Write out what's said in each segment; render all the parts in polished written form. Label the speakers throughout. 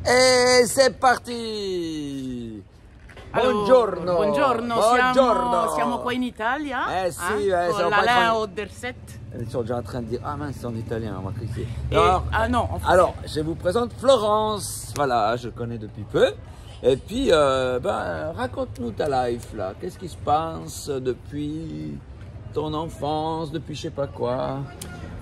Speaker 1: Et c'est parti! Buongiorno!
Speaker 2: Buongiorno, siamo qua in Italia.
Speaker 1: Eh sì,
Speaker 2: con l'Alain Oderset.
Speaker 1: Ils sont déjà en train de dire, ah mince, c'est en italien, on va cliquer.
Speaker 2: Ah non, en français.
Speaker 1: Alors, je vous présente Florence. Voilà, je connais depuis peu. Et puis, raconte-nous ta life là. Qu'est-ce qui se passe depuis ton enfance, depuis je sais pas quoi?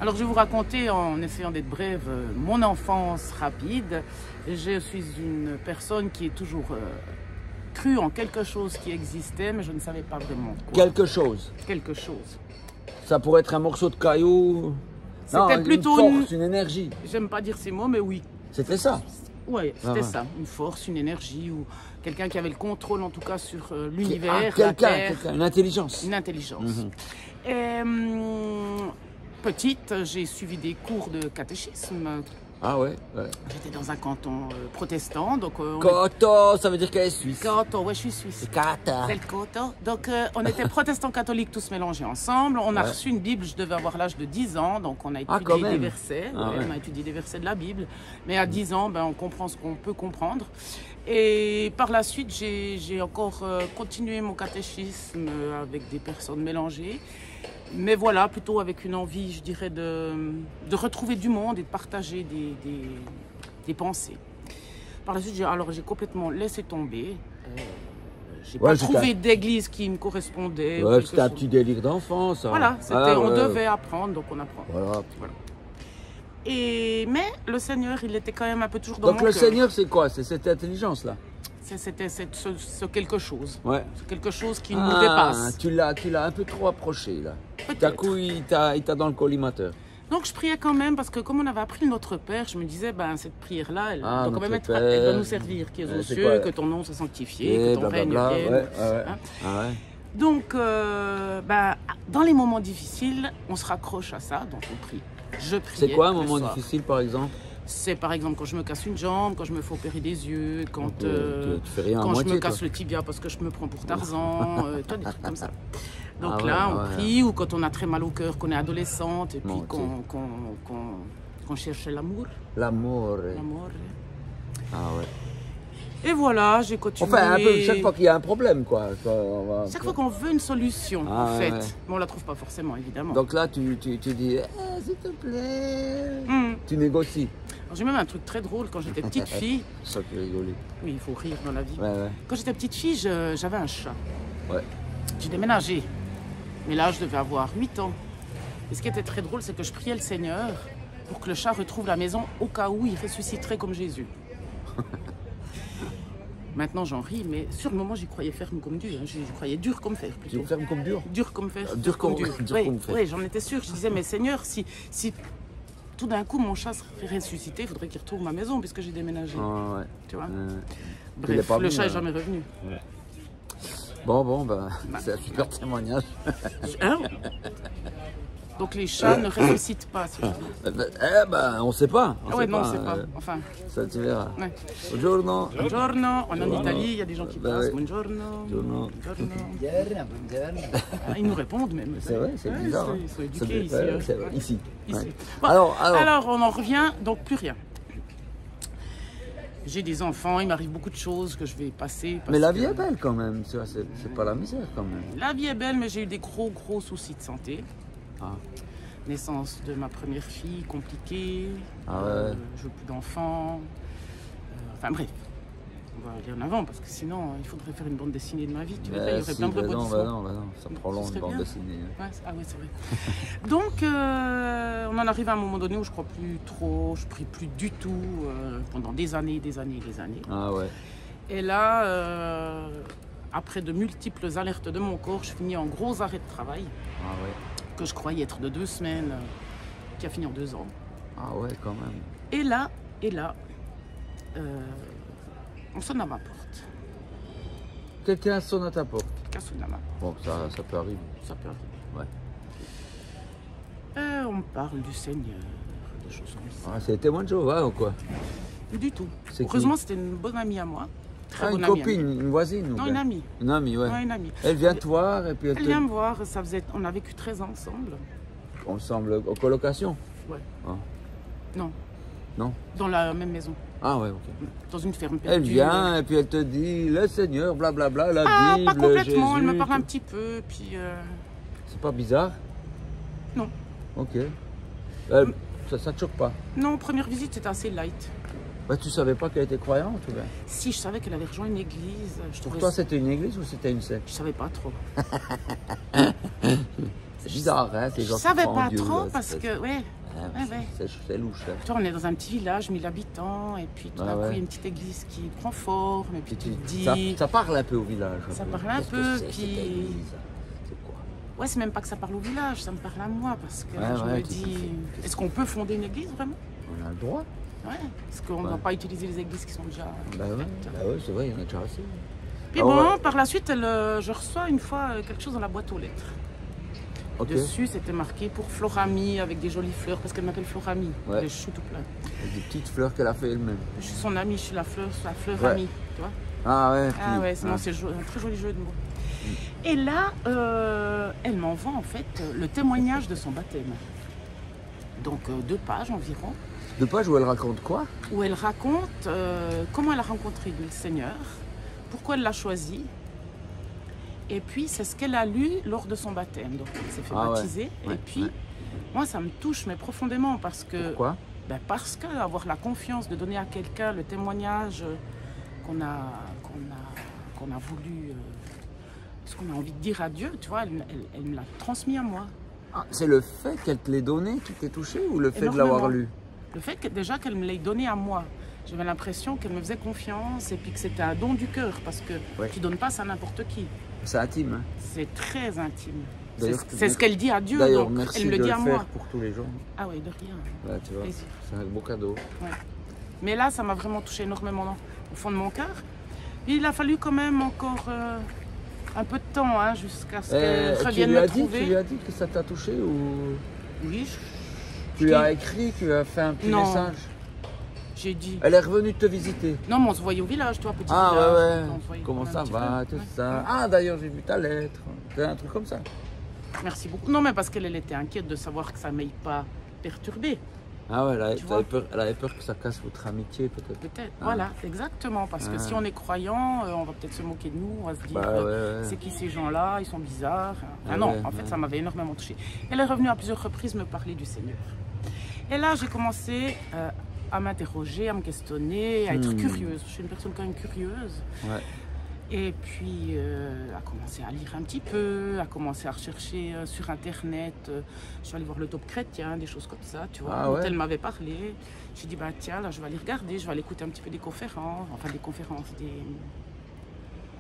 Speaker 2: Alors, je vais vous raconter, en essayant d'être brève, mon enfance rapide. Je suis une personne qui est toujours crue en quelque chose qui existait, mais je ne savais pas vraiment quoi.
Speaker 1: Quelque chose.
Speaker 2: Quelque chose.
Speaker 1: Ça pourrait être un morceau de caillou.
Speaker 2: C'était plutôt
Speaker 1: une force, une énergie.
Speaker 2: J'aime pas dire ces mots, mais oui.
Speaker 1: C'était ça.
Speaker 2: Oui, c'était ça. Une force, une énergie, ou quelqu'un qui avait le contrôle, en tout cas, sur l'univers,
Speaker 1: une intelligence.
Speaker 2: Une intelligence. Et, petite, j'ai suivi des cours de catéchisme.
Speaker 1: Ah ouais, ouais.
Speaker 2: J'étais dans un canton protestant, donc...
Speaker 1: Canton, ça veut dire qu'elle est suisse.
Speaker 2: Canton, ouais, je suis suisse.
Speaker 1: Canton.
Speaker 2: C'est le canton. Donc, on était protestants catholiques tous mélangés ensemble. On a reçu une Bible, je devais avoir l'âge de 10 ans, donc on a étudié des versets. On a étudié des versets de la Bible. Mais à 10 ans, on comprend ce qu'on peut comprendre. Et par la suite, j'ai encore continué mon catéchisme avec des personnes mélangées. Mais voilà, plutôt avec une envie, je dirais, de retrouver du monde et de partager des pensées. Par la suite, j'ai complètement laissé tomber. J'ai pas trouvé d'église qui me correspondait.
Speaker 1: Ouais, c'était un petit délire d'enfant, ça.
Speaker 2: Voilà, on devait apprendre, donc on apprend.
Speaker 1: Voilà.
Speaker 2: Mais le Seigneur, il était quand même un peu toujours dans mon cœur.
Speaker 1: Donc le Seigneur, c'est quoi? C'est cette intelligence-là?
Speaker 2: C'était ce quelque chose.
Speaker 1: Ouais.
Speaker 2: C'est quelque chose qui nous dépasse.
Speaker 1: Tu l'as un peu trop approché, là. D'un coup, il t'a dans le collimateur.
Speaker 2: Donc je priais quand même, parce que comme on avait appris Notre Père, je me disais, cette prière-là, elle doit quand même elle doit nous servir, qui est aux cieux, que ton nom soit sanctifié, que ton règne vienne. Donc, dans les moments difficiles, on se raccroche à ça, donc on prie. Je priais.
Speaker 1: C'est quoi un moment difficile, par exemple?
Speaker 2: C'est par exemple quand je me casse une jambe, quand je me fais opérer des yeux, quand
Speaker 1: tu fais rien
Speaker 2: quand
Speaker 1: moitié,
Speaker 2: je me casse le tibia parce que je me prends pour Tarzan, des trucs comme ça. Donc on prie, ou quand on a très mal au cœur, qu'on est adolescente, et puis qu'on cherche l'amour.
Speaker 1: L'amour. Ah ouais.
Speaker 2: Et voilà, j'ai continué.
Speaker 1: Enfin, un peu chaque fois qu'il y a un problème, quoi.
Speaker 2: Chaque fois qu'on veut une solution, en fait. Mais on la trouve pas forcément, évidemment.
Speaker 1: Donc là, tu dis, s'il te plaît. Tu négocies.
Speaker 2: J'ai même un truc très drôle quand j'étais petite fille.
Speaker 1: Ça qui rigolait.
Speaker 2: Oui, il faut rire dans la vie.
Speaker 1: Ouais.
Speaker 2: Quand j'étais petite fille, j'avais un chat.
Speaker 1: Ouais.
Speaker 2: J'ai déménagé. Mais là, je devais avoir 8 ans. Et ce qui était très drôle, c'est que je priais le Seigneur pour que le chat retrouve la maison au cas où il ressusciterait comme Jésus. Maintenant, j'en ris, mais sur le moment, j'y croyais ferme comme dur. J'y croyais dur comme fer, plutôt.
Speaker 1: Ferme comme dur?
Speaker 2: Dur comme fer.
Speaker 1: Dur comme fer.
Speaker 2: Oui, j'en étais sûre. Je disais, mais Seigneur, si tout d'un coup mon chat serait ressuscité, il faudrait qu'il retrouve ma maison puisque j'ai déménagé. Tu vois. Bref, le chat n'est jamais revenu.
Speaker 1: Ouais. Bon, c'est un super témoignage.
Speaker 2: Donc les chats ne ressuscitent pas.
Speaker 1: On sait pas.
Speaker 2: On sait pas. Enfin.
Speaker 1: Ça, tu verras.
Speaker 2: Ouais.
Speaker 1: Buongiorno.
Speaker 2: Buongiorno. On est en Italie, il y a des gens qui passent. Buongiorno.
Speaker 1: Buongiorno.
Speaker 2: Ils nous répondent même.
Speaker 1: C'est vrai, c'est bizarre.
Speaker 2: Ils sont éduqués ici.
Speaker 1: Ici.
Speaker 2: Bon, alors, on en revient, donc plus rien. J'ai des enfants, il m'arrive beaucoup de choses que je vais passer.
Speaker 1: Mais la vie est belle quand même, c'est pas la misère quand même.
Speaker 2: La vie est belle, mais j'ai eu des gros soucis de santé. Naissance de ma première fille, compliquée. Je veux plus d'enfants. Enfin bref, on va aller en avant parce que sinon il faudrait faire une bande dessinée de ma vie. Tu verrais, il y aurait plein de rebondissements.
Speaker 1: Non, ça prend long une bande dessinée.
Speaker 2: C'est vrai. Donc on en arrive à un moment donné où je crois plus trop, je prie plus du tout pendant des années.
Speaker 1: Ah ouais.
Speaker 2: Et là, après de multiples alertes de mon corps, je finis en gros arrêt de travail.
Speaker 1: Ah ouais.
Speaker 2: Que je croyais être de 2 semaines, qui a fini en 2 ans.
Speaker 1: Ah ouais, quand même.
Speaker 2: Et là, on sonne à ma porte.
Speaker 1: Quelqu'un sonne à ta porte?
Speaker 2: Quelqu'un sonne à ma porte.
Speaker 1: Bon, ça peut arriver.
Speaker 2: Ça peut arriver. Ouais. On me parle du Seigneur, des choses comme ça.
Speaker 1: C'est témoin de Jéhovah ou quoi?
Speaker 2: Du tout. Heureusement, c'était une bonne amie à moi.
Speaker 1: Une copine, une voisine?
Speaker 2: Non, une amie.
Speaker 1: Une amie, ouais.
Speaker 2: Non, une amie.
Speaker 1: Elle vient te voir et puis
Speaker 2: elle vient me voir, on a vécu 13 ans ensemble.
Speaker 1: Ensemble, en colocation?
Speaker 2: Ouais. Non.
Speaker 1: Non.
Speaker 2: Dans la même maison.
Speaker 1: Ah ouais, ok.
Speaker 2: Dans une ferme perdue.
Speaker 1: Elle vient et puis elle te dit, le Seigneur, blablabla, la Bible,
Speaker 2: pas complètement,
Speaker 1: Jésus,
Speaker 2: elle me parle
Speaker 1: tout.
Speaker 2: un petit peu, puis...
Speaker 1: C'est pas bizarre?
Speaker 2: Non.
Speaker 1: Ok. Ça te choque pas?
Speaker 2: Non, première visite, c'était assez light.
Speaker 1: Bah, tu savais pas qu'elle était croyante ou bien?
Speaker 2: Si, je savais qu'elle avait rejoint une église.
Speaker 1: Pour toi, c'était une église ou c'était une secte?
Speaker 2: Je savais pas trop.
Speaker 1: C'est bizarre, hein, ces gens
Speaker 2: Je savais
Speaker 1: qui croient en
Speaker 2: pas
Speaker 1: Dieu,
Speaker 2: trop
Speaker 1: là,
Speaker 2: parce que, ouais.
Speaker 1: C'est louche, hein.
Speaker 2: Toi, on est dans un petit village, 1000 habitants, et puis tout d'un coup, il y a une petite église qui prend forme, et puis tu te dis...
Speaker 1: Ça parle un peu au village.
Speaker 2: Ça parle un peu, puis...
Speaker 1: C'est quoi?
Speaker 2: Ouais, c'est même pas que ça parle au village, ça me parle à moi, parce que je me dis... Est-ce qu'on peut fonder une église, vraiment?
Speaker 1: On a le droit.
Speaker 2: Ouais, parce qu'on ne doit pas utiliser les églises qui sont déjà...
Speaker 1: Bah ouais, c'est vrai, il y en a déjà assez.
Speaker 2: Puis bon, par la suite, je reçois une fois quelque chose dans la boîte aux lettres. Okay. Dessus, c'était marqué pour Florami avec des jolies fleurs, parce qu'elle m'appelle Florami. Des choux tout plein.
Speaker 1: Des petites fleurs qu'elle a fait elle-même.
Speaker 2: Je suis son amie, je suis la fleur amie, tu vois.
Speaker 1: Ah ouais.
Speaker 2: Ah ouais, sinon c'est un très joli jeu de mots. Et là, elle m'envoie en fait le témoignage de son baptême. Donc 2 pages environ.
Speaker 1: 2 pages où elle raconte quoi?
Speaker 2: Où elle raconte comment elle a rencontré le Seigneur, pourquoi elle l'a choisi. Et puis, c'est ce qu'elle a lu lors de son baptême. Donc, elle s'est fait baptiser. Et puis, moi, ça me touche, mais profondément, parce que...
Speaker 1: Pourquoi?
Speaker 2: Ben, parce que avoir la confiance de donner à quelqu'un le témoignage qu'on a voulu... ce qu'on a envie de dire à Dieu, tu vois, elle me l'a transmis à moi.
Speaker 1: Ah, c'est le fait qu'elle te l'ait donné qui t'est touché ou le fait de l'avoir lu?
Speaker 2: Le fait que, déjà qu'elle me l'ait donné à moi. J'avais l'impression qu'elle me faisait confiance et puis que c'était un don du cœur, parce que tu ne donnes pas ça à n'importe qui.
Speaker 1: C'est intime. Hein?
Speaker 2: C'est très intime. C'est ce qu'elle dit à Dieu, donc
Speaker 1: merci
Speaker 2: elle me le dit à moi.
Speaker 1: Faire pour tous les gens.
Speaker 2: Ah oui, de rien.
Speaker 1: Ouais, tu vois, c'est un beau cadeau.
Speaker 2: Ouais. Mais là, ça m'a vraiment touché énormément au fond de mon cœur. Et il a fallu quand même encore un peu de temps hein, jusqu'à ce qu'elle revienne me trouver.
Speaker 1: Tu lui as dit que ça t'a touché ou...
Speaker 2: Oui.
Speaker 1: Tu lui as écrit, tu lui as fait un petit message?
Speaker 2: J'ai dit.
Speaker 1: Elle est revenue te visiter?
Speaker 2: Non, mais on se voyait au village, toi, petit
Speaker 1: village.
Speaker 2: Ouais.
Speaker 1: Comment ça va, tout ça. Ah, d'ailleurs, j'ai vu ta lettre. C'est un truc comme ça.
Speaker 2: Merci beaucoup. Non, mais parce qu'elle était inquiète de savoir que ça ne m'ait pas perturbée.
Speaker 1: Ah ouais, elle avait peur que ça casse votre amitié, peut-être.
Speaker 2: Peut-être, voilà, exactement. Parce que si on est croyant, on va peut-être se moquer de nous, on va se dire, c'est qui ces gens-là, ils sont bizarres. Non, en fait, ça m'avait énormément touchée. Elle est revenue à plusieurs reprises me parler du Seigneur. Et là, j'ai commencé... à m'interroger, à me questionner, à être curieuse. Je suis une personne quand même curieuse. Ouais. Et puis, à commencer à lire un petit peu, à commencer à rechercher sur Internet. Je suis allée voir le Top Chrétien, des choses comme ça, tu vois, dont elle m'avait parlé. J'ai dit, bah tiens, là, je vais aller regarder, je vais aller écouter un petit peu des conférences,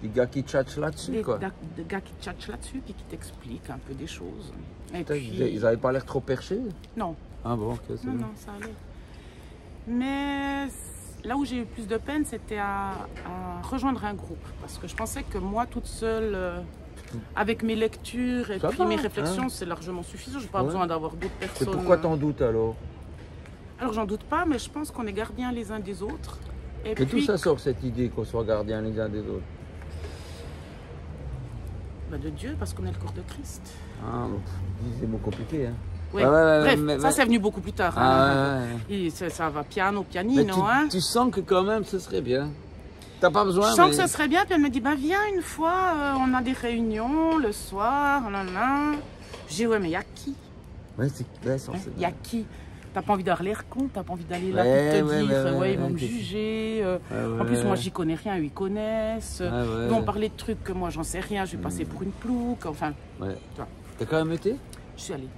Speaker 1: des gars qui tchatchent là-dessus, quoi.
Speaker 2: Des gars qui tchatchent là-dessus, puis qui t'expliquent un peu des choses. Et
Speaker 1: puis... Ils n'avaient pas l'air trop perchés?
Speaker 2: Non.
Speaker 1: Ah bon, ok, c'est
Speaker 2: Non, ça allait. Mais là où j'ai eu plus de peine, c'était à rejoindre un groupe. Parce que je pensais que moi, toute seule, avec mes lectures et puis mes réflexions, c'est largement suffisant. Je n'ai pas besoin d'avoir d'autres personnes.
Speaker 1: Et pourquoi t'en doutes alors?
Speaker 2: Alors, j'en doute pas, mais je pense qu'on est gardiens les uns des autres.
Speaker 1: Et puis, d'où ça sort cette idée qu'on soit gardiens les uns des autres?
Speaker 2: Ben de Dieu, parce qu'on est le corps de Christ.
Speaker 1: Ah, c'est des mots compliqués, hein.
Speaker 2: Oui. Bref, ça c'est venu beaucoup plus tard. Et ça va piano, pianino.
Speaker 1: Tu sens que quand même ce serait bien. T'as pas besoin.
Speaker 2: Je sens que ce serait bien. Puis elle me dit, bah viens une fois, on a des réunions le soir. Je dis, ouais, mais il y a qui?
Speaker 1: Ouais,
Speaker 2: il y a qui? T'as pas envie d'avoir l'air con, t'as pas envie d'aller là pour te dire, ils vont me juger. En plus, moi, j'y connais rien, eux, ils connaissent. Ils vont parler de trucs que moi, j'en sais rien. Je vais passer pour une plouque. Enfin, tu vois.
Speaker 1: T'as quand même été?
Speaker 2: Je suis allée.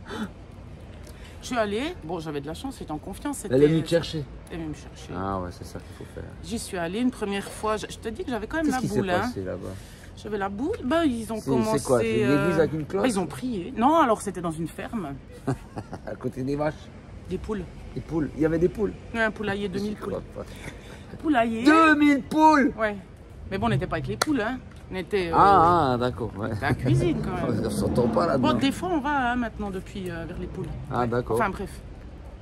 Speaker 2: Je suis allée, bon j'avais de la chance, j'étais en confiance.
Speaker 1: Elle est venue te chercher?
Speaker 2: Elle est venue me chercher.
Speaker 1: Ah ouais, c'est ça qu'il faut faire.
Speaker 2: J'y suis allée une première fois, je te dis que j'avais quand même la boule.
Speaker 1: Qu'est-ce qui s'est passé là-bas?
Speaker 2: J'avais la boule, ben ils ont commencé...
Speaker 1: C'est quoi, c'est une église avec une cloche?
Speaker 2: Ils ont prié. Non, alors c'était dans une ferme.
Speaker 1: À côté des vaches? Des
Speaker 2: poules.
Speaker 1: Des poules? Il y avait des poules?
Speaker 2: Oui, un poulailler, 2000 poules. Poulailler.
Speaker 1: 2000 poules?
Speaker 2: Ouais. Mais bon, on n'était pas avec les poules, hein. On était
Speaker 1: d'accord. Ouais.
Speaker 2: La cuisine quand même.
Speaker 1: On ne s'entend pas là-dedans.
Speaker 2: Bon, des fois on va maintenant depuis vers les poules.
Speaker 1: Ah d'accord.
Speaker 2: Enfin bref,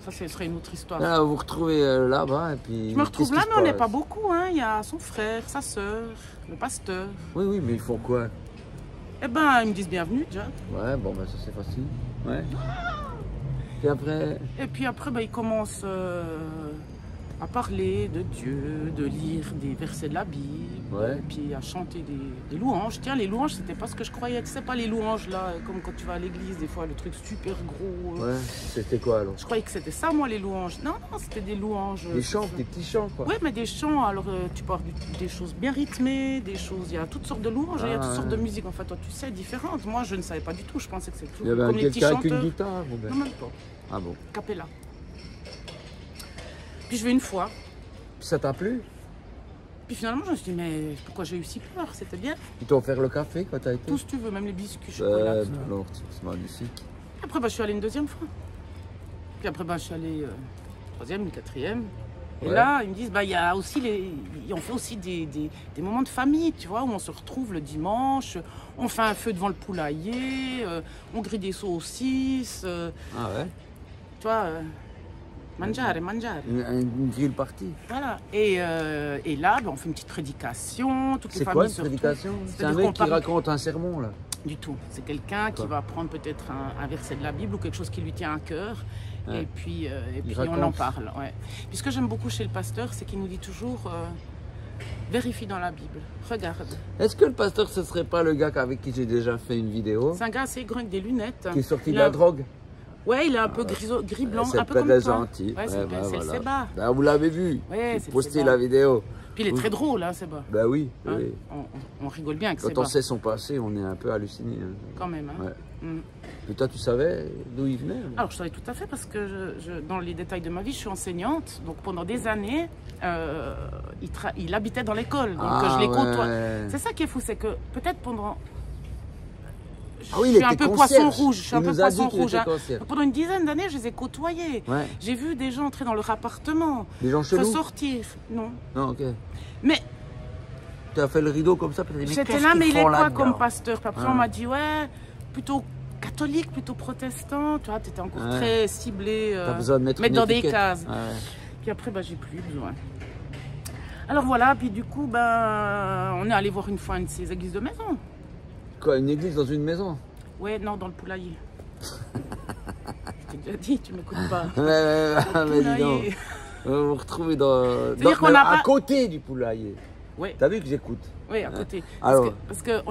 Speaker 2: ça ce serait une autre histoire.
Speaker 1: Là, vous vous retrouvez là-bas et puis...
Speaker 2: Je me retrouve là, mais on n'est pas beaucoup. Hein. Il y a son frère, sa soeur, le pasteur.
Speaker 1: Oui, mais ils font quoi?
Speaker 2: Eh ben, ils me disent bienvenue déjà.
Speaker 1: Ouais, bon, ben ça c'est facile. Ouais. Et puis après,
Speaker 2: ben, ils commencent à parler de Dieu, de lire des versets de la Bible, et puis à chanter des louanges. Tiens, les louanges, c'était pas ce que je croyais. Tu sais pas les louanges là, comme quand tu vas à l'église, des fois, le truc super gros.
Speaker 1: Ouais, c'était quoi alors?
Speaker 2: Je croyais que c'était ça, moi, les louanges. Non, non, c'était des louanges.
Speaker 1: Des chants, des petits chants, quoi.
Speaker 2: Ouais, mais des chants, alors tu parles des choses bien rythmées, des choses. Il y a toutes sortes de louanges, il y a toutes sortes de musique, en fait, toi, tu sais, différentes. Moi, je ne savais pas du tout, je pensais que c'était tout.
Speaker 1: Il y avait
Speaker 2: comme les petits
Speaker 1: quelqu'un avec
Speaker 2: chanteurs.
Speaker 1: une guitare, ou bien?
Speaker 2: Non, même pas.
Speaker 1: Ah bon?
Speaker 2: Capella. Puis je vais une fois.
Speaker 1: Ça t'a plu?
Speaker 2: Puis finalement, je me suis dit, mais pourquoi j'ai eu si peur? C'était bien.
Speaker 1: Ils t'ont offert le café quand t'as été?
Speaker 2: Tout ce que tu veux, même les biscuits, chocolat.
Speaker 1: Alors, c'est magnifique.
Speaker 2: Après, je suis allée une deuxième fois. Puis après, je suis allée troisième, une quatrième. Et là, ils me disent, il y a aussi on fait aussi des moments de famille, tu vois, où on se retrouve le dimanche, on fait un feu devant le poulailler, on grille des saucisses.
Speaker 1: Ah ouais?
Speaker 2: Tu vois, mangiare.
Speaker 1: Une grill party.
Speaker 2: Voilà. Et là, on fait une petite prédication, toutes les
Speaker 1: C'est
Speaker 2: familles
Speaker 1: quoi une prédication? C'est un
Speaker 2: C'est-à-dire
Speaker 1: mec qui raconte un sermon, là?
Speaker 2: Du tout. C'est quelqu'un qui va prendre peut-être un verset de la Bible ou quelque chose qui lui tient à cœur. Ouais. Et puis on en parle. Ouais. Puis ce que j'aime beaucoup chez le pasteur, c'est qu'il nous dit toujours vérifie dans la Bible, regarde.
Speaker 1: Est-ce que le pasteur, ce serait pas le gars avec qui j'ai déjà fait une vidéo?
Speaker 2: C'est un gars assez grand avec des lunettes.
Speaker 1: Qui est sorti de la drogue?
Speaker 2: Ouais, il est un peu gris-blanc, un peu
Speaker 1: comme
Speaker 2: toi.
Speaker 1: gentil.
Speaker 2: Ouais, c'est le Seba.
Speaker 1: Ben, vous l'avez vu,
Speaker 2: ouais,
Speaker 1: j'ai posté la vidéo.
Speaker 2: Puis il est très drôle, hein, Seba.
Speaker 1: Ben oui,
Speaker 2: hein,
Speaker 1: oui.
Speaker 2: On rigole bien avec Seba.
Speaker 1: Quand on sait son passé, on est un peu halluciné. Hein.
Speaker 2: Quand même, hein.
Speaker 1: Ouais. Et toi, tu savais d'où il venait?
Speaker 2: Alors, je savais tout à fait parce que dans les détails de ma vie, je suis enseignante. Donc, pendant des années, il habitait dans l'école. Donc, je les côtoie. C'est ça qui est fou, c'est que peut-être pendant...
Speaker 1: je
Speaker 2: suis un peu poisson rouge. Je suis un peu poisson rouge. Pendant une dizaine d'années, je les ai côtoyés.
Speaker 1: Ouais.
Speaker 2: J'ai vu des gens entrer dans leur appartement.
Speaker 1: Des gens chelous?
Speaker 2: Sortir. Non.
Speaker 1: Non, ok.
Speaker 2: Mais...
Speaker 1: Tu as fait le rideau comme ça, peut-être.
Speaker 2: J'étais là, mais il est quoi comme pasteur? Puis après, on m'a dit, ouais, plutôt catholique, plutôt protestant. Tu vois, tu étais encore très ciblé.
Speaker 1: T'as besoin de mettre
Speaker 2: dans des cases. Puis après, j'ai plus besoin. Alors voilà, puis du coup, on est allé voir une fois une de ces églises de maison.
Speaker 1: Quoi, une église dans une maison?
Speaker 2: Ouais, non, dans le poulailler. Je t'ai déjà dit, tu m'écoutes pas.
Speaker 1: Mais dis donc, vous vous retrouvez à côté du poulailler.
Speaker 2: Oui.
Speaker 1: T'as vu que j'écoute?
Speaker 2: Oui, à côté. Parce que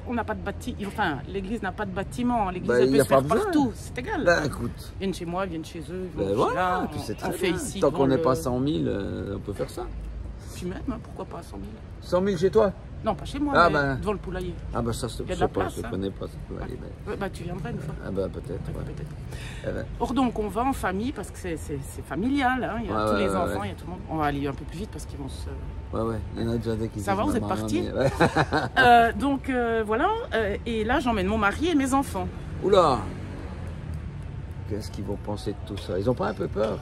Speaker 2: on n'a pas de bâtiment. Enfin, l'église n'a pas de bâtiment. L'église elle peut se faire partout. C'est égal.
Speaker 1: Écoute.
Speaker 2: Ils viennent chez moi, ils viennent chez eux.
Speaker 1: Voilà, on fait ici. Tant qu'on n'est pas 100 000, on peut faire ça.
Speaker 2: Puis même, pourquoi pas 100 000?
Speaker 1: 100 000 chez toi?
Speaker 2: Non, pas chez moi, mais devant le poulailler.
Speaker 1: Ah ça, je ne sais pas, je ne connais pas ce poulailler.
Speaker 2: Tu viendrais une fois.
Speaker 1: peut-être.
Speaker 2: Or donc, on va en famille parce que c'est familial, hein. Il y a tous les enfants, il y a tout le monde. On va aller un peu plus vite parce qu'ils vont se...
Speaker 1: Ouais, il y en a déjà des qui...
Speaker 2: Ça va, vous êtes partis? Donc, voilà, et là, j'emmène mon mari et mes enfants.
Speaker 1: Oula! Qu'est-ce qu'ils vont penser de tout ça? Ils n'ont pas un peu peur?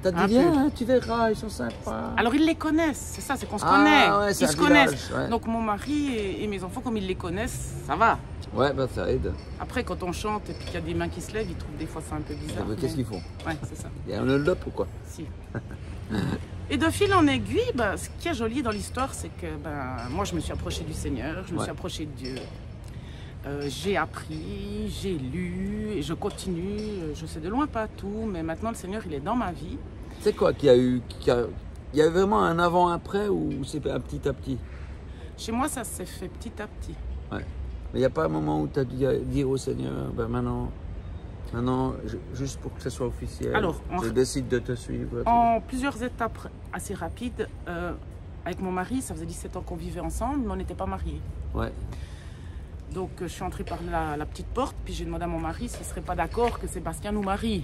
Speaker 1: T'as dit bien, tu verras, ils sont sympas.
Speaker 2: Alors ils les connaissent, c'est ça, c'est qu'on se connaît.
Speaker 1: Ouais,
Speaker 2: ils se connaissent. Ouais. Donc mon mari et mes enfants, comme ils les connaissent, ça va.
Speaker 1: Ouais, ça aide.
Speaker 2: Après, quand on chante et qu'il y a des mains qui se lèvent, ils trouvent des fois ça un peu bizarre.
Speaker 1: Qu'est-ce qu'ils font?
Speaker 2: Ouais, c'est ça.
Speaker 1: Il y a un hold-up ou quoi?
Speaker 2: Si. Et de fil en aiguille, ce qui est joli dans l'histoire, c'est que moi je me suis approchée du Seigneur, je me suis approchée de Dieu. J'ai appris, j'ai lu, et je continue, je sais de loin pas tout, mais maintenant le Seigneur il est dans ma vie.
Speaker 1: C'est quoi qu'il y a eu, il y a vraiment un avant-après ou c'est un petit à petit?
Speaker 2: Chez moi ça s'est fait petit à petit.
Speaker 1: Ouais. Mais il n'y a pas un moment où tu as dû dire au Seigneur, maintenant, juste pour que ce soit officiel, je décide de te suivre.
Speaker 2: En plusieurs étapes assez rapides, avec mon mari, ça faisait 17 ans qu'on vivait ensemble, mais on n'était pas mariés.
Speaker 1: Ouais.
Speaker 2: Donc je suis entrée par la petite porte, puis j'ai demandé à mon mari s'il ne serait pas d'accord que Sébastien nous marie.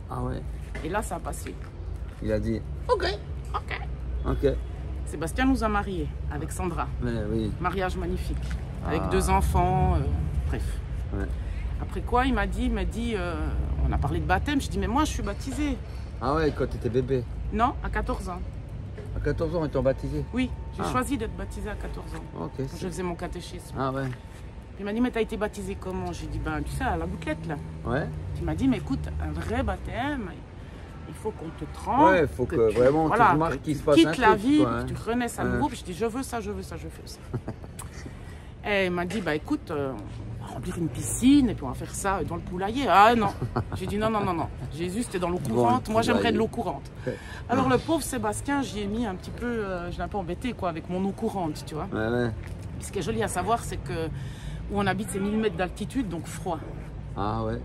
Speaker 1: Ah ouais.
Speaker 2: Et là, ça a passé.
Speaker 1: Il a dit
Speaker 2: Ok.
Speaker 1: Sébastien
Speaker 2: nous a mariés avec Sandra.
Speaker 1: Oui.
Speaker 2: Mariage magnifique. Avec 2 enfants, bref.
Speaker 1: Ouais.
Speaker 2: Après quoi, il m'a dit, on a parlé de baptême, je dis mais moi je suis baptisée.
Speaker 1: Ah ouais, quand tu étais bébé?
Speaker 2: Non, à 14 ans.
Speaker 1: À 14 ans, ils t'ont baptisé?
Speaker 2: Oui, j'ai choisi d'être baptisée à 14 ans.
Speaker 1: Ok.
Speaker 2: Quand je faisais mon catéchisme.
Speaker 1: Ah ouais.
Speaker 2: Il m'a dit, mais t'as été baptisée comment? J'ai dit, tu sais, à la gouttelette là.
Speaker 1: Ouais.
Speaker 2: Il m'a dit, mais écoute, un vrai baptême, il faut qu'on te trempe.
Speaker 1: Ouais, il faut que vraiment tu remarques qu'il se passe un truc.
Speaker 2: Quitte la vie, que tu renaisses à nouveau. Puis je dis, je veux ça. Et il m'a dit, écoute, remplir une piscine et puis on va faire ça dans le poulailler. Ah non, j'ai dit non, non, non, non. Jésus, c'était dans l'eau courante. Moi, j'aimerais de l'eau courante. Alors le pauvre Sébastien, j'y ai mis un petit peu, je l'ai un peu embêté quoi, avec mon eau courante, tu vois.
Speaker 1: Ouais.
Speaker 2: Ce qui est joli à savoir, c'est que où on habite, c'est 1000 mètres d'altitude, donc froid.
Speaker 1: Ah ouais.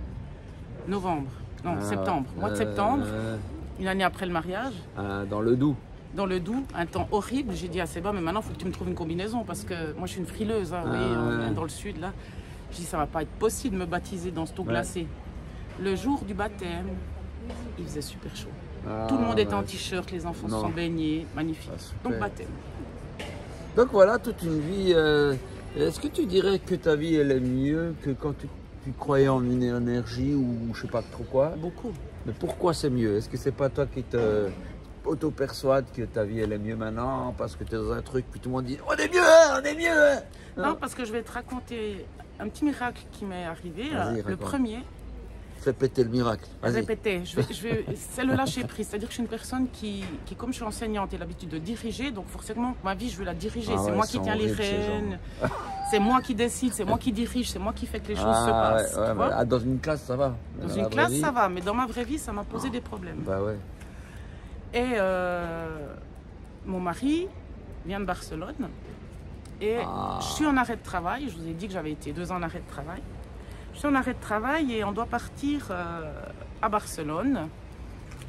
Speaker 2: Novembre, non, septembre, mois de septembre, une année après le mariage.
Speaker 1: Dans le Doubs.
Speaker 2: Dans le Doubs, un temps horrible. J'ai dit à Séba, mais maintenant, il faut que tu me trouves une combinaison parce que moi, je suis une frileuse. Hein, oui, dans le sud, là. Je dis, ça va pas être possible de me baptiser dans cette eau glacée. Le jour du baptême, il faisait super chaud. Tout le monde était en t-shirt, les enfants se sont baignés, magnifique. Donc, baptême.
Speaker 1: Donc, voilà, toute une vie. Est-ce que tu dirais que ta vie, elle est mieux que quand tu croyais en une énergie ou je sais pas trop quoi?
Speaker 2: Beaucoup.
Speaker 1: Mais pourquoi c'est mieux? Est-ce que c'est pas toi qui te auto-persuade que ta vie elle est mieux maintenant parce que tu es dans un truc puis tout le monde dit on est mieux, on est mieux?
Speaker 2: Non, parce que je vais te raconter un petit miracle qui m'est arrivé. Le premier.
Speaker 1: Fais péter le miracle.
Speaker 2: Répéter. C'est le lâcher prise. C'est-à-dire que je suis une personne qui, comme je suis enseignante, a l'habitude de diriger. Donc forcément, ma vie, je veux la diriger. C'est moi qui tiens les rênes. C'est moi qui décide. C'est moi qui dirige. C'est moi qui fait que les choses se passent.
Speaker 1: Dans une classe, ça va.
Speaker 2: Dans une classe, ça va. Mais dans ma vraie vie, ça m'a posé des problèmes.
Speaker 1: Bah ouais.
Speaker 2: Et mon mari vient de Barcelone. Et je suis en arrêt de travail. Je vous ai dit que j'avais été 2 ans en arrêt de travail. Je suis en arrêt de travail et on doit partir à Barcelone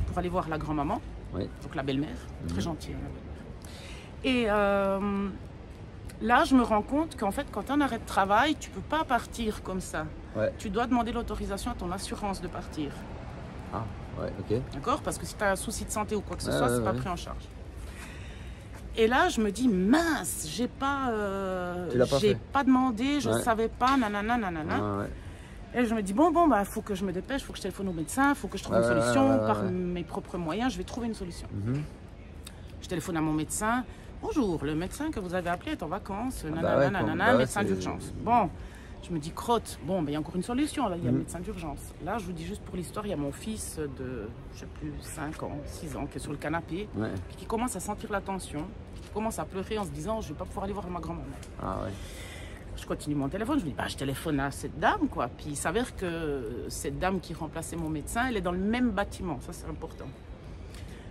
Speaker 2: pour aller voir la grand-maman, donc la belle-mère, très gentille. Et là, je me rends compte qu'en fait, quand tu es en arrêt de travail, tu ne peux pas partir comme ça. Tu dois demander l'autorisation à ton assurance de partir.
Speaker 1: Ah, ouais, ok.
Speaker 2: D'accord? Parce que si tu as un souci de santé ou quoi que ce soit, c'est pas pris en charge. Et là, je me dis, mince, j'ai pas demandé, je ne savais pas, nanana, nanana. Et je me dis, bon, bah, faut que je me dépêche, faut que je téléphone au médecin, faut que je trouve une solution. Par mes propres moyens, je vais trouver une solution. Je téléphone à mon médecin. Bonjour, le médecin que vous avez appelé est en vacances, médecin d'urgence. Bon, je me dis, crotte, bon, il y a encore une solution, là, il y a le médecin d'urgence. Là, je vous dis juste pour l'histoire, il y a mon fils de, je sais plus, 5 ans, 6 ans, qui est sur le canapé, qui commence à sentir la tension, qui commence à pleurer en se disant, je ne vais pas pouvoir aller voir ma grand-maman. Je continue mon téléphone, je me dis, bah, je téléphone à cette dame, quoi. Puis il s'avère que cette dame qui remplaçait mon médecin, elle est dans le même bâtiment, ça c'est important.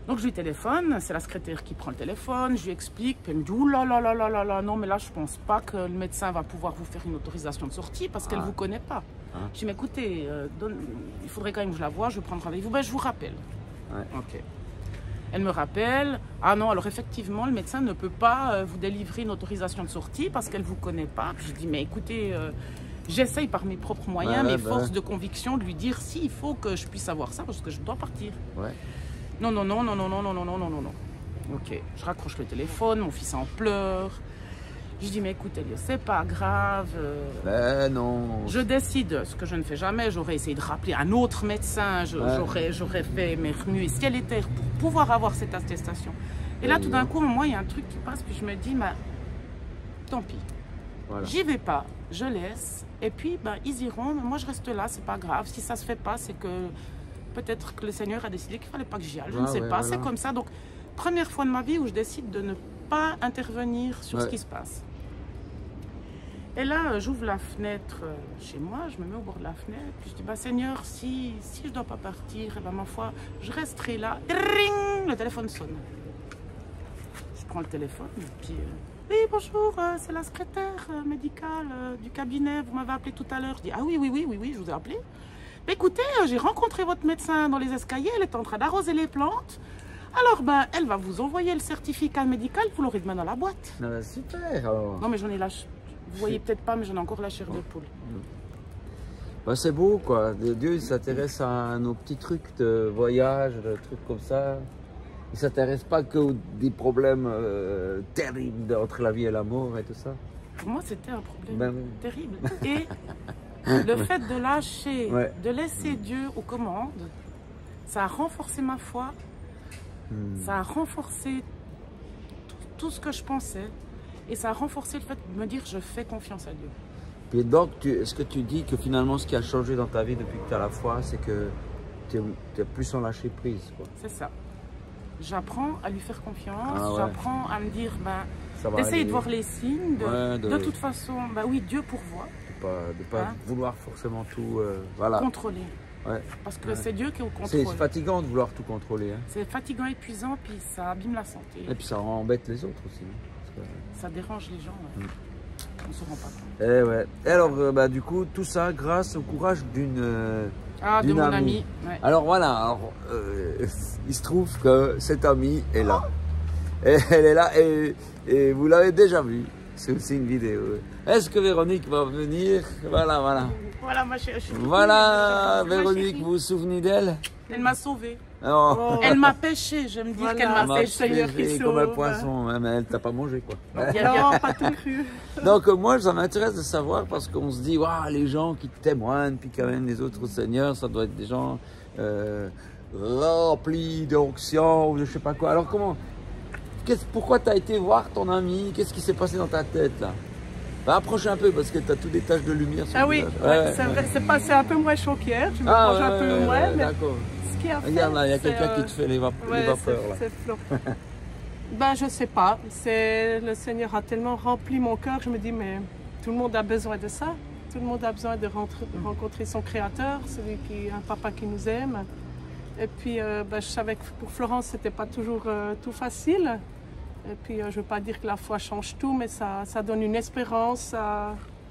Speaker 2: Donc je lui téléphone, c'est la secrétaire qui prend le téléphone, je lui explique, puis elle me dit, ouh là là là là là là, non mais là je pense pas que le médecin va pouvoir vous faire une autorisation de sortie parce qu'elle ne vous connaît pas. Je dis, mais écoutez, il faudrait quand même que je la voie, je vais prendre rendez-vous, ben je vous rappelle. Ok. Elle me rappelle, ah non, alors effectivement, le médecin ne peut pas vous délivrer une autorisation de sortie parce qu'elle ne vous connaît pas. Puis je dis, mais écoutez, j'essaye par mes propres moyens, mes forces de conviction, de lui dire si il faut que je puisse avoir ça parce que je dois partir. Non, non, non, non, non, non, non, non, non, non, non, non. Ok, je raccroche le téléphone, mon fils en pleure. Je dis, mais écoute, Elio, c'est pas grave.
Speaker 1: Non.
Speaker 2: Je décide, ce que je ne fais jamais, j'aurais essayé de rappeler un autre médecin, j'aurais fait mes remues et ciel et terre pour pouvoir avoir cette attestation. Et là, tout d'un coup, moi, il y a un truc qui passe, puis je me dis, bah, tant pis. J'y vais pas, je laisse. Et puis, bah, ils iront, mais moi, je reste là, c'est pas grave. Si ça se fait pas, c'est que peut-être que le Seigneur a décidé qu'il fallait pas que j'y aille. Je ne sais pas, c'est comme ça. Donc, première fois de ma vie où je décide de ne pas intervenir sur ce qui se passe. Et là, j'ouvre la fenêtre chez moi, je me mets au bord de la fenêtre, puis je dis, bah, Seigneur, si je ne dois pas partir, eh ben, ma foi, je resterai là. Ring, le téléphone sonne. Je prends le téléphone, puis, oui, bonjour, c'est la secrétaire médicale du cabinet, vous m'avez appelé tout à l'heure. Je dis, ah oui, je vous ai appelé. Mais écoutez, j'ai rencontré votre médecin dans les escaliers, elle est en train d'arroser les plantes. Alors, ben, elle va vous envoyer le certificat médical, vous l'aurez demain dans la boîte.
Speaker 1: Super alors.
Speaker 2: Non, mais j'en ai lâché. Vous voyez peut-être pas, mais j'en ai encore la chair de poule.
Speaker 1: Bah, c'est beau, quoi. Dieu, il s'intéresse à nos petits trucs de voyage, de trucs comme ça. Il ne s'intéresse pas que des problèmes terribles entre la vie et la mort et tout ça.
Speaker 2: Pour moi, c'était un problème terrible. Et le fait de lâcher, de laisser Dieu aux commandes, ça a renforcé ma foi. Ça a renforcé tout ce que je pensais. Et ça a renforcé le fait de me dire je fais confiance à Dieu.
Speaker 1: Et donc, est-ce que tu dis que finalement ce qui a changé dans ta vie depuis que tu as la foi, c'est que tu es plus en lâcher prise, quoi.
Speaker 2: C'est ça. J'apprends à lui faire confiance, j'apprends à me dire, ben, d'essayer de voir les signes, de toute façon, ben oui, Dieu pourvoit.
Speaker 1: pas vouloir forcément tout voilà.
Speaker 2: Contrôler.
Speaker 1: Ouais.
Speaker 2: Parce que c'est Dieu qui est au contrôle.
Speaker 1: C'est fatigant de vouloir tout contrôler. Hein.
Speaker 2: C'est fatigant, épuisant, puis ça abîme la santé.
Speaker 1: Et puis ça embête les autres aussi. Hein,
Speaker 2: ça dérange les gens. Ouais. On se rend pas compte.
Speaker 1: Et ouais. Et alors, du coup, tout ça grâce au courage d'une
Speaker 2: de mon amie. Ouais.
Speaker 1: Alors voilà, il se trouve que cette amie est là. Et elle est là et vous l'avez déjà vue. C'est aussi une vidéo. Est-ce que Véronique va venir? Voilà, voilà.
Speaker 2: Voilà ma chérie.
Speaker 1: Voilà, Véronique, vous vous souvenez d'elle?
Speaker 2: Elle m'a sauvée.
Speaker 1: Oh.
Speaker 2: Elle m'a pêché, je me dis qu'elle m'a pêché.
Speaker 1: Comme un poisson, mais elle t'a pas mangé quoi.
Speaker 2: Non, pas tout cru.
Speaker 1: Donc moi, ça m'intéresse de savoir parce qu'on se dit, waouh, les gens qui témoignent, puis quand même les autres seigneurs, ça doit être des gens remplis d'onction ou je sais pas quoi. Alors pourquoi tu as été voir ton ami? Qu'est-ce qui s'est passé dans ta tête là? Bah, approche un peu parce que tu as toutes des taches de lumière sur le visage.
Speaker 3: Ouais, c'est vrai, c'est passé un peu moins chaud qu'hier, je me penche un peu moins, mais ce qui a fait...
Speaker 1: Regarde là, il y a quelqu'un qui te fait les vapeurs là.
Speaker 3: C'est Flo. Ben je sais pas, le Seigneur a tellement rempli mon cœur, je me dis mais tout le monde a besoin de ça, tout le monde a besoin de rencontrer son Créateur, un papa qui nous aime. Et puis je savais que pour Florence c'était pas toujours tout facile. Et puis, je ne veux pas dire que la foi change tout, mais ça donne une espérance.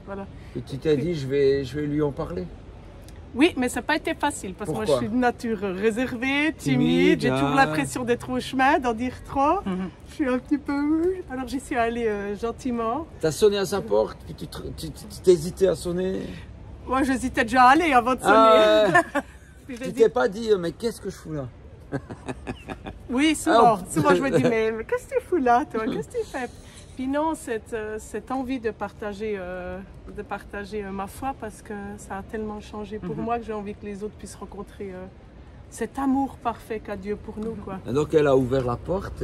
Speaker 3: Voilà.
Speaker 1: Et tu t'es dit, je vais lui en parler?
Speaker 3: Oui, mais ça n'a pas été facile, parce que moi, je suis de nature réservée, timide. J'ai toujours l'impression d'être au chemin, d'en dire trop. Je suis un petit peu... Alors, j'y suis allée gentiment.
Speaker 1: Tu as sonné à sa porte, puis tu t'hésitais à sonner?
Speaker 3: Moi, j'hésitais déjà à aller avant de sonner.
Speaker 1: Tu t'es pas dit, mais qu'est-ce que je fous là?
Speaker 3: Oui, souvent je me dis, mais qu'est-ce que tu fous là, toi? Qu'est-ce que tu fais? Puis non, cette envie de partager ma foi, parce que ça a tellement changé pour moi que j'ai envie que les autres puissent rencontrer cet amour parfait qu'a Dieu pour nous, quoi.
Speaker 1: Et donc elle a ouvert la porte,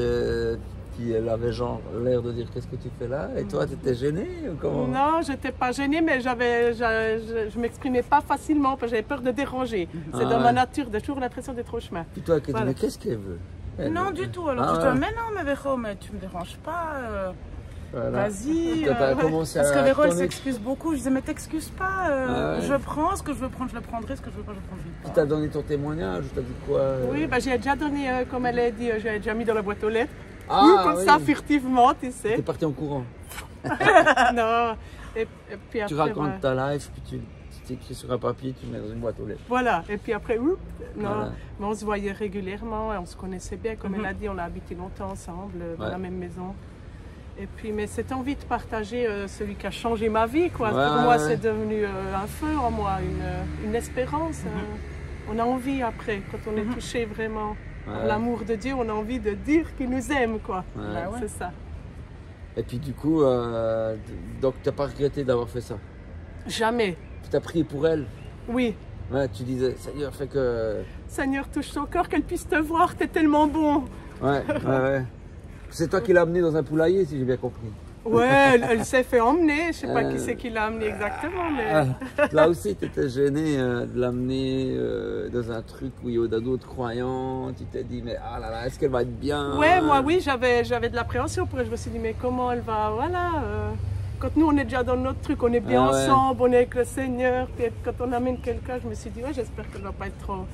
Speaker 1: puis elle avait genre l'air de dire qu'est-ce que tu fais là? Et toi, tu étais gênée ou comment?
Speaker 3: Non, je n'étais pas gênée, mais je m'exprimais pas facilement parce que j'avais peur de déranger. C'est dans ma nature, j'ai toujours l'impression d'être au chemin.
Speaker 1: Puis toi, mais qu'est-ce qu'elle veut?
Speaker 2: Non, du tout. Alors je dis, mais non, mais Véro, mais tu me déranges pas. Voilà. Vas-y. Parce que Véro, elle s'excuse beaucoup. Je disais, mais t'excuses pas. Je prends ce que je veux prendre, je le prendrai. Ce que je veux pas, je le prendrai pas.
Speaker 1: Tu t'as donné ton témoognage, tu t'as dit quoi?
Speaker 3: Oui, j'ai déjà donné, comme elle a dit, j'ai déjà mis dans la boîte aux lettres. Comme ça, furtivement, tu sais.
Speaker 1: T'es parti en courant.
Speaker 3: Non. Et puis après,
Speaker 1: tu racontes ta life, puis tu écris sur un papier, tu mets dans une boîte aux lettres.
Speaker 3: Voilà, et puis après, non, mais on se voyait régulièrement, et on se connaissait bien, comme elle a dit, on a habité longtemps ensemble, dans la même maison. Et puis, mais cette envie de partager celui qui a changé ma vie, quoi. Pour moi, c'est devenu un feu en moi, une espérance. On a envie après, quand on est touché vraiment par l'amour de Dieu, on a envie de dire qu'il nous aime, quoi. C'est ça.
Speaker 1: Et puis du coup, donc tu n'as pas regretté d'avoir fait ça?
Speaker 3: Jamais.
Speaker 1: Tu as prié pour elle?
Speaker 3: Oui.
Speaker 1: Ouais, tu disais, Seigneur, fait que...
Speaker 3: Seigneur, touche ton corps, qu'elle puisse te voir, t'es tellement bon.
Speaker 1: Ouais. C'est toi qui l'as amené dans un poulailler, si j'ai bien compris.
Speaker 3: Ouais, elle s'est fait emmener, je sais pas qui c'est qui l'a amené exactement, mais...
Speaker 1: Là aussi, tu étais gêné de l'amener dans un truc où il y a d'autres croyants, tu t'es dit, mais ah là là, est-ce qu'elle va être bien?
Speaker 3: Ouais, moi oui, j'avais de l'appréhension, je me suis dit, mais comment elle va, voilà... Quand nous, on est déjà dans notre truc, on est bien ensemble, on est avec le Seigneur. Puis quand on amène quelqu'un, je me suis dit, ouais, j'espère qu'elle ne va pas être trop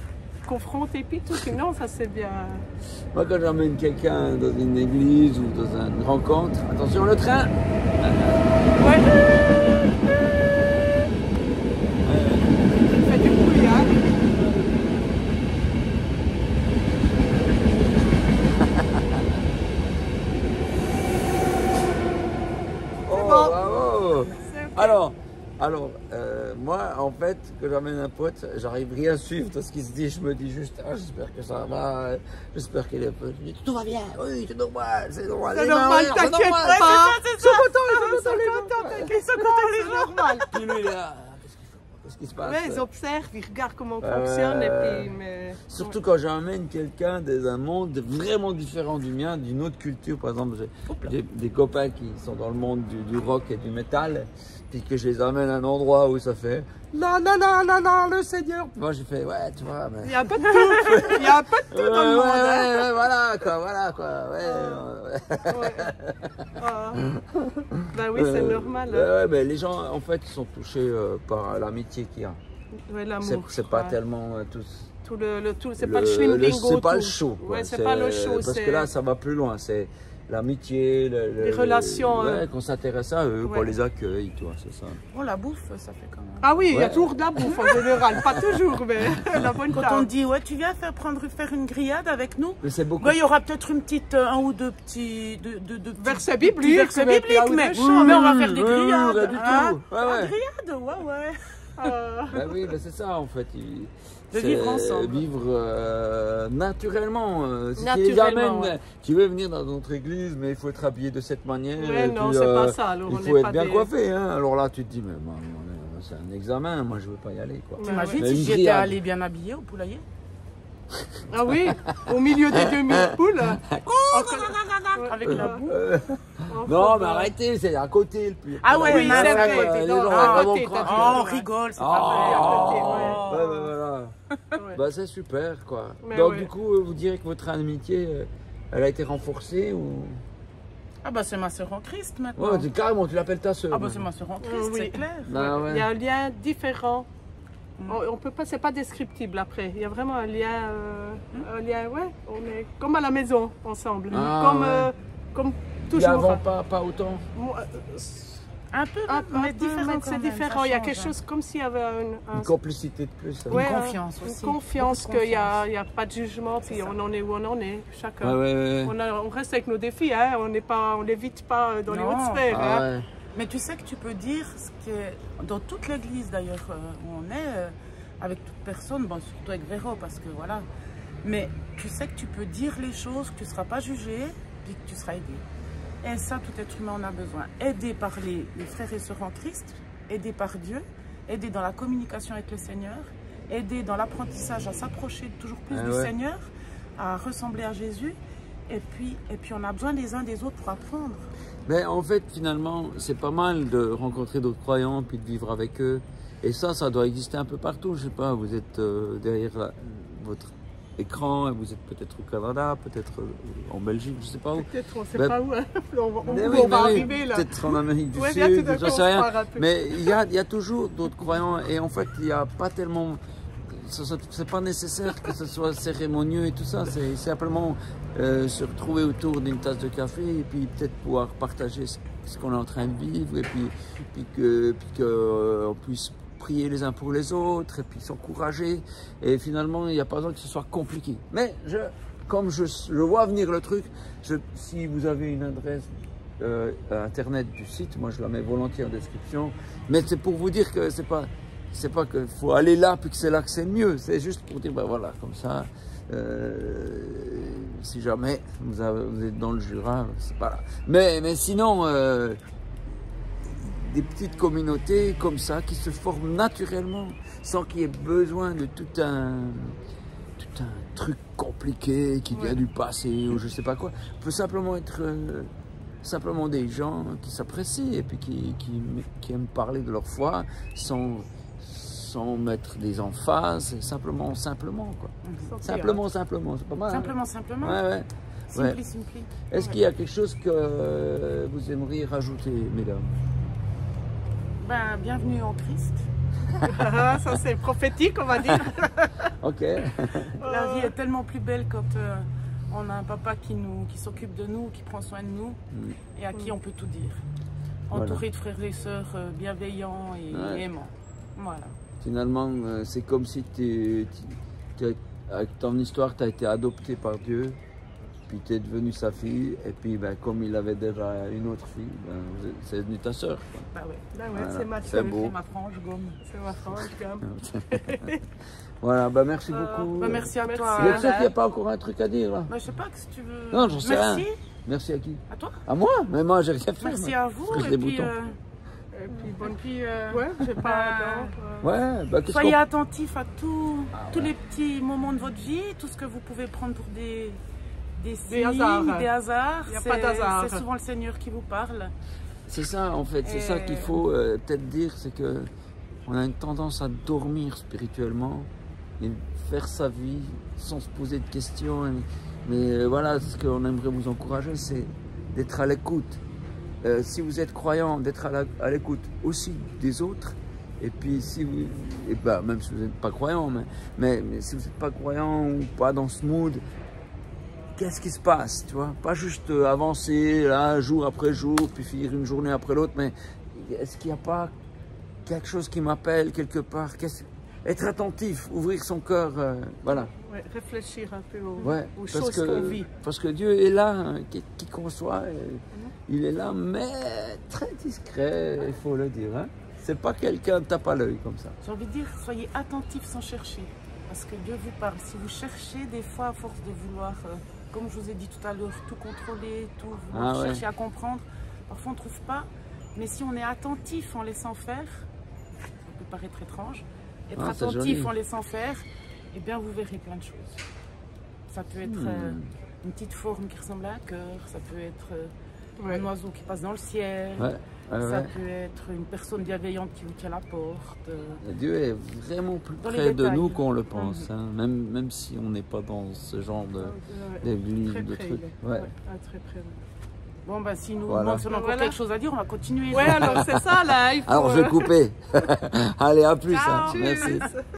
Speaker 3: confrontée. Puis tout, sinon, ça c'est bien.
Speaker 1: Moi, quand j'amène quelqu'un dans une église ou dans une rencontre, attention, le train!
Speaker 3: Ouais. Il fait du bruit, hein.
Speaker 1: Alors, moi, en fait, quand j'amène un pote, j'arrive rien à suivre de ce qu'il se dit. Je me dis juste, j'espère que ça va, j'espère qu'il est peu. Je dis, tout va bien, oui, c'est normal, c'est normal.
Speaker 3: C'est normal, t'inquiète pas. Ils sont contents, les gens. Normal.
Speaker 1: Puis lui, il est là, qu'est-ce qui se passe?
Speaker 3: Ouais, ils observent, ils regardent comment on fonctionne. Et puis,
Speaker 1: surtout quand j'amène quelqu'un d'un monde vraiment différent du mien, d'une autre culture. Par exemple, j'ai des copains qui sont dans le monde du rock et du métal. Puis que je les amène à un endroit où ça fait
Speaker 3: non, non, non, non, non, le Seigneur.
Speaker 1: Moi, j'ai fait, ouais, tu vois. Mais...
Speaker 3: Il y a un peu de tout. Il y a un peu de tout dans le monde.
Speaker 1: Ouais, voilà, quoi.
Speaker 3: Ouais. Ben oui, c'est normal.
Speaker 1: Ouais, mais les gens, en fait, sont touchés par l'amitié qu'il y a.
Speaker 3: Ouais, l'amour.
Speaker 1: C'est pas tellement tout.
Speaker 3: C'est pas le schlimblingo.
Speaker 1: C'est pas le show.
Speaker 3: Ouais, c'est pas le show.
Speaker 1: Parce que là, ça va plus loin. C'est l'amitié,
Speaker 3: les relations.
Speaker 1: Ouais, qu'on s'intéresse à eux, qu'on les accueille, tu vois, c'est ça.
Speaker 2: Bon, la bouffe, ça fait quand même.
Speaker 3: Ah oui, il y a toujours de la bouffe en général. Pas toujours, mais la bonne
Speaker 2: Quand on dit, ouais, tu viens faire une grillade avec nous,
Speaker 1: mais c'est beaucoup.
Speaker 2: Il y aura peut-être un ou deux petits
Speaker 3: versets bibliques.
Speaker 2: Versets bibliques, mais on va faire des grillades.
Speaker 1: Du tout.
Speaker 2: Grillade, ouais.
Speaker 1: Ben oui, ben c'est ça en fait.
Speaker 2: De vivre ensemble.
Speaker 1: Vivre naturellement. Si
Speaker 3: naturellement,
Speaker 1: tu veux venir dans notre église, mais il faut être habillé de cette manière.
Speaker 3: Ouais, non, c'est pas ça. Alors,
Speaker 1: il faut être bien coiffé. Hein. Alors là, tu te dis, mais c'est un examen, moi je veux pas y aller.
Speaker 2: T'imagines si j'étais allé bien habillé au poulailler?
Speaker 3: Ah oui, au milieu des 2000 poules.
Speaker 2: Avec la boue.
Speaker 1: Non, mais arrêtez, c'est à côté le plus.
Speaker 2: Ah ouais,
Speaker 3: oui, c'est vrai.
Speaker 2: On rigole, c'est pas
Speaker 1: vrai. Voilà. Bah, c'est super, quoi.
Speaker 3: Mais
Speaker 1: donc, du coup, vous direz que votre amitié, elle a été renforcée ou...
Speaker 2: Ah bah c'est ma sœur en Christ maintenant.
Speaker 1: Ouais, carrément, tu l'appelles ta sœur.
Speaker 2: Ah bah c'est ma sœur en Christ, c'est clair.
Speaker 1: Bah, ouais.
Speaker 3: Il y a un lien différent. On peut pas, c'est pas descriptible après. Il y a vraiment un lien, ouais. On est comme à la maison ensemble, comme toujours. Et
Speaker 1: avant, pas autant.
Speaker 2: Un peu, mais différent.
Speaker 3: C'est différent. Il y a quelque chose comme s'il y avait
Speaker 1: une complicité de plus.
Speaker 2: Une confiance aussi.
Speaker 3: Une confiance qu'il n'y a pas de jugement, puis on en est où on en est, chacun.
Speaker 1: Ouais.
Speaker 3: On reste avec nos défis, hein. On n'évite pas dans les hautes sphères. Hein.
Speaker 2: Mais tu sais que tu peux dire ce que dans toute l'église d'ailleurs où on est, avec toute personne, bon, surtout avec Véro parce que voilà, mais tu sais que tu peux dire les choses, que tu ne seras pas jugé, puis que tu seras aidé. Et ça, tout être humain en a besoin. Aidé par les frères et sœurs en Christ, aidé par Dieu, aidé dans la communication avec le Seigneur, aidé dans l'apprentissage à s'approcher toujours plus du Seigneur, à ressembler à Jésus. Et puis on a besoin les uns des autres pour apprendre.
Speaker 1: Mais en fait, finalement, c'est pas mal de rencontrer d'autres croyants puis de vivre avec eux. Et ça doit exister un peu partout. Je sais pas, vous êtes derrière votre écran et vous êtes peut-être au Canada, peut-être en Belgique, je sais pas où.
Speaker 3: Peut-être, on sait pas où. On va arriver là.
Speaker 1: Peut-être en Amérique du Sud, je sais rien. Mais il y a toujours d'autres croyants et en fait, il n'y a pas tellement... C'est pas nécessaire que ce soit cérémonieux et tout ça, c'est simplement se retrouver autour d'une tasse de café et puis peut-être pouvoir partager ce qu'on est en train de vivre et puis qu'on puisse prier les uns pour les autres et puis s'encourager. Et finalement, il n'y a pas besoin que ce soit compliqué. Mais comme je vois venir le truc, si vous avez une adresse internet du site, moi je la mets volontiers en description, mais c'est pour vous dire que c'est pas qu'il faut aller là puis que c'est là que c'est mieux, c'est juste pour dire ben voilà, comme ça si jamais vous êtes dans le Jura, c'est pas là. Mais sinon des petites communautés comme ça qui se forment naturellement sans qu'il y ait besoin de tout un truc compliqué qui vient du passé ou je sais pas quoi. On peut simplement être simplement des gens qui s'apprécient et puis qui aiment parler de leur foi sans mettre des emphases, simplement quoi. Simplement, c'est pas mal.
Speaker 2: Simplement.
Speaker 1: Ouais.
Speaker 2: Simpli.
Speaker 1: Est-ce qu'il y a quelque chose que vous aimeriez rajouter, mesdames?
Speaker 2: Ben, bienvenue en Christ.
Speaker 3: Ça c'est prophétique, on va dire.
Speaker 1: Ok.
Speaker 2: La vie est tellement plus belle quand on a un papa qui s'occupe de nous, qui prend soin de nous et à qui on peut tout dire. Entouré de frères et sœurs bienveillants et aimants. Voilà.
Speaker 1: Finalement, c'est comme si avec ton histoire, tu as été adopté par Dieu, puis tu es devenue sa fille, et puis comme il avait déjà une autre fille, c'est devenu ta sœur.
Speaker 3: Bah ouais, voilà. C'est ma
Speaker 1: sœur.
Speaker 2: C'est ma frange gomme.
Speaker 3: C'est ma frange gomme.
Speaker 1: Voilà, merci beaucoup.
Speaker 2: Merci à toi.
Speaker 1: Vous êtes sûr qu'il n'y a pas encore un truc à dire là?
Speaker 2: Je sais pas, si tu veux.
Speaker 1: Non, j'en sais rien.
Speaker 2: Merci.
Speaker 1: Merci à qui?
Speaker 2: À toi.
Speaker 1: À moi? Mais moi, j'ai rien fait.
Speaker 2: Merci à vous.
Speaker 1: Et puis,
Speaker 3: ouais, j'ai pas
Speaker 2: soyez attentifs à tous les petits moments de votre vie, tout ce que vous pouvez prendre pour des hasards.
Speaker 3: Il n'y a pas d'hasard.
Speaker 2: C'est souvent le Seigneur qui vous parle.
Speaker 1: C'est ça, en fait, c'est ça qu'il faut peut-être dire, c'est que on a une tendance à dormir spirituellement et faire sa vie sans se poser de questions. Mais voilà, ce qu'on aimerait vous encourager, c'est d'être à l'écoute. Si vous êtes croyant, d'être à l'écoute aussi des autres. Et puis, si vous, et ben, même si vous n'êtes pas croyant, mais si vous n'êtes pas croyant ou pas dans ce mood, qu'est-ce qui se passe, tu vois? Pas juste avancer là, jour après jour, puis finir une journée après l'autre, mais est-ce qu'il n'y a pas quelque chose qui m'appelle quelque part? Être attentif, ouvrir son cœur, voilà.
Speaker 3: Ouais, réfléchir un peu aux
Speaker 1: choses
Speaker 3: qu'on vit.
Speaker 1: Parce que Dieu est là, hein, qui conçoit, il est là, mais très discret, il faut le dire. Hein. C'est pas quelqu'un de tape à l'œil comme ça.
Speaker 2: J'ai envie de dire, soyez attentifs sans chercher. Parce que Dieu vous parle. Si vous cherchez, des fois, à force de vouloir, comme je vous ai dit tout à l'heure, tout contrôler, tout vouloir chercher à comprendre, parfois on ne trouve pas. Mais si on est attentif en laissant faire, ça peut paraître étrange, être attentif en laissant faire, eh bien vous verrez plein de choses. Ça peut être une petite forme qui ressemble à un cœur, ça peut être un oiseau qui passe dans le ciel, ça peut être une personne bienveillante qui vous tient la porte.
Speaker 1: Dieu est vraiment plus près de nous qu'on le pense, hein, même si on n'est pas dans ce genre d'église, de trucs.
Speaker 3: Très près.
Speaker 2: Bon, ben, si nous demandons si on a encore quelque chose à dire, on va continuer.
Speaker 3: Ouais, alors c'est ça là.
Speaker 1: Alors je vais couper. Allez, à plus.
Speaker 2: Ciao.
Speaker 1: Hein. Merci.